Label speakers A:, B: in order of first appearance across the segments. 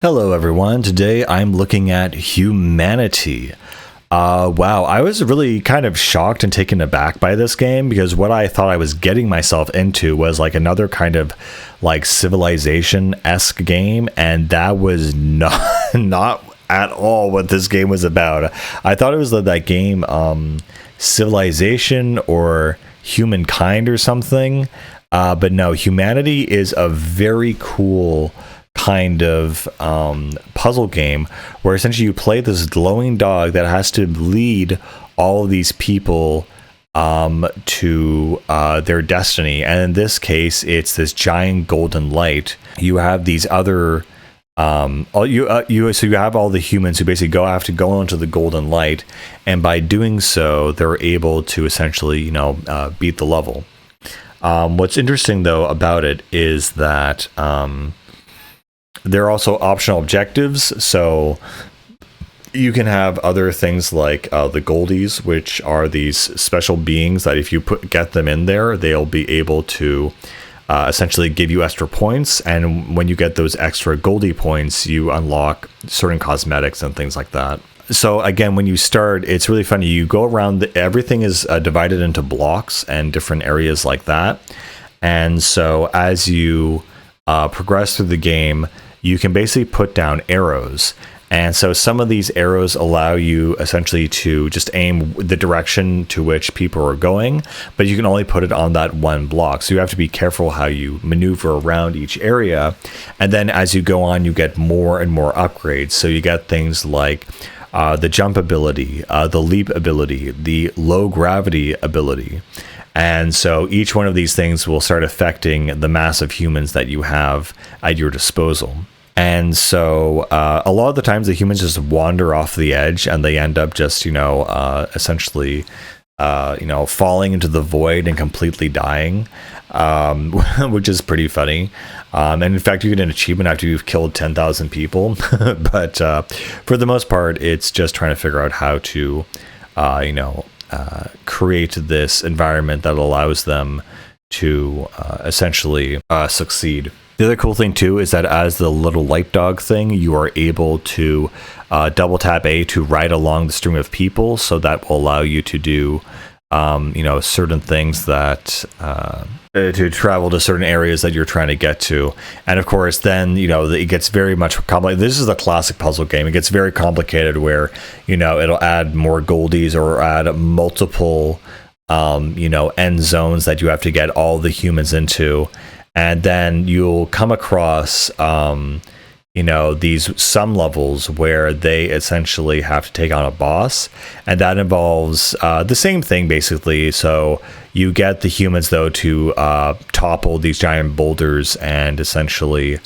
A: Hello, everyone. Today I'm looking at Humanity. Wow, I was really kind of shocked and taken aback by this game because what I thought I was getting myself into was like another kind of like Civilization-esque game, and that was not not at all what this game was about. I thought it was that game Civilization or Humankind or something, but no, Humanity is a very cool kind of puzzle game where essentially you play this glowing dog that has to lead all of these people to their destiny. And in this case, it's this giant golden light. You have these other so you have all the humans who basically have to go into the golden light, and by doing so, they're able to essentially beat the level. What's interesting though about it is that there are also optional objectives, so you can have other things like the Goldies, which are these special beings that if you get them in there, they'll be able to essentially give you extra points, and when you get those extra Goldie points, you unlock certain cosmetics and things like that. So again, when you start, it's really funny. You go around, everything is divided into blocks and different areas like that, and so as you progress through the game, you can basically put down arrows. And so some of these arrows allow you essentially to just aim the direction to which people are going, but you can only put it on that one block. So you have to be careful how you maneuver around each area. And then as you go on, you get more and more upgrades. So you get things like the jump ability, the leap ability, the low gravity ability. And so each one of these things will start affecting the mass of humans that you have at your disposal. And so a lot of the times the humans just wander off the edge and they end up just, essentially, falling into the void and completely dying, which is pretty funny. And in fact, you get an achievement after you've killed 10,000 people. But for the most part, it's just trying to figure out how to, create this environment that allows them to essentially succeed. The other cool thing too is that as the little light dog thing, you are able to double tap A to ride along the stream of people, so that will allow you to do certain things that to travel to certain areas that you're trying to get to. And of course then it gets very much complicated. This is a classic puzzle game. It gets very complicated where it'll add more goldies or add multiple end zones that you have to get all the humans into, and then you'll come across these levels where they essentially have to take on a boss, and that involves the same thing basically. So you get the humans though to topple these giant boulders and essentially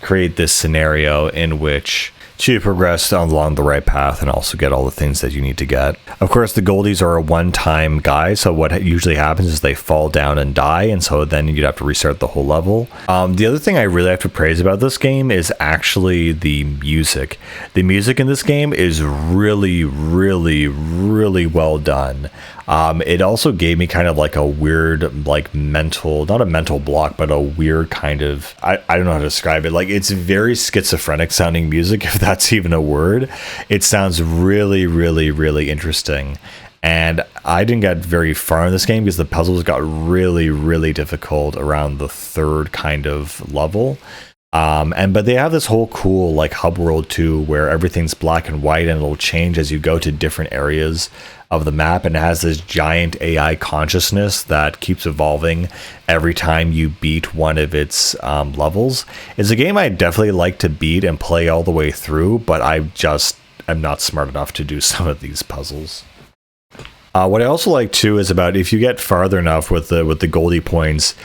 A: create this scenario in which to progress along the right path and also get all the things that you need to get. Of course, the Goldies are a one-time guy, so what usually happens is they fall down and die, and so then you'd have to restart the whole level. The other thing I really have to praise about this game is actually the music. The music in this game is really, really, really well done. It also gave me kind of like a weird, like not a mental block, but a weird kind of, I don't know how to describe it. Like, it's very schizophrenic sounding music, if that's even a word. It sounds really, really, really interesting. And I didn't get very far in this game because the puzzles got really, really difficult around the third kind of level. But they have this whole cool like hub world too, where everything's black and white and it'll change as you go to different areas of the map, and it has this giant AI consciousness that keeps evolving every time you beat one of its levels. It's a game I definitely like to beat and play all the way through, but I just am not smart enough to do some of these puzzles. What I also like too is about if you get farther enough with the Goldie points,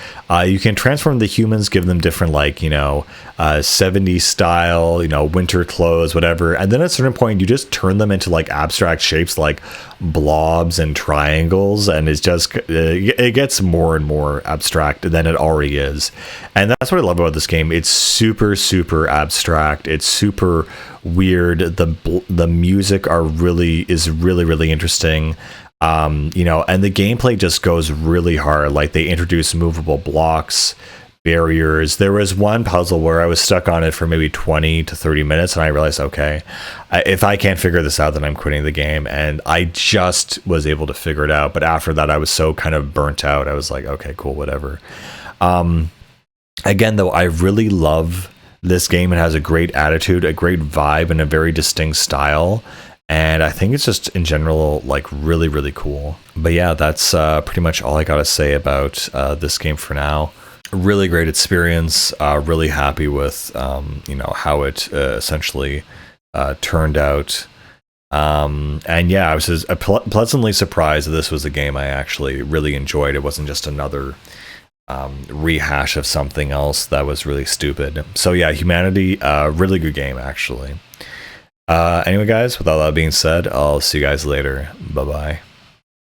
A: you can transform the humans, give them different 70s style, winter clothes, whatever, and then at a certain point you just turn them into like abstract shapes like blobs and triangles, and it's just it gets more and more abstract than it already is. And that's what I love about this game. It's super, super abstract. It's super weird. The music is really, really interesting. And the gameplay just goes really hard. Like, they introduce movable blocks barriers. There was one puzzle where I was stuck on it for maybe 20 to 30 minutes, and I realized, okay, if I can't figure this out, then I'm quitting the game. And I just was able to figure it out. But after that, I was so kind of burnt out. I was like, okay, cool, whatever. Again, though, I really love this game. It has a great attitude, a great vibe, and a very distinct style. And I think it's just in general like really, really cool. But yeah, that's pretty much all I got to say about this game for now. Really great experience. Really happy with how it essentially turned out. And yeah, I was just pleasantly surprised that this was a game I actually really enjoyed. It wasn't just another rehash of something else that was really stupid. So yeah, Humanity, really good game actually. Anyway, guys, with all that being said, I'll see you guys later. Bye bye.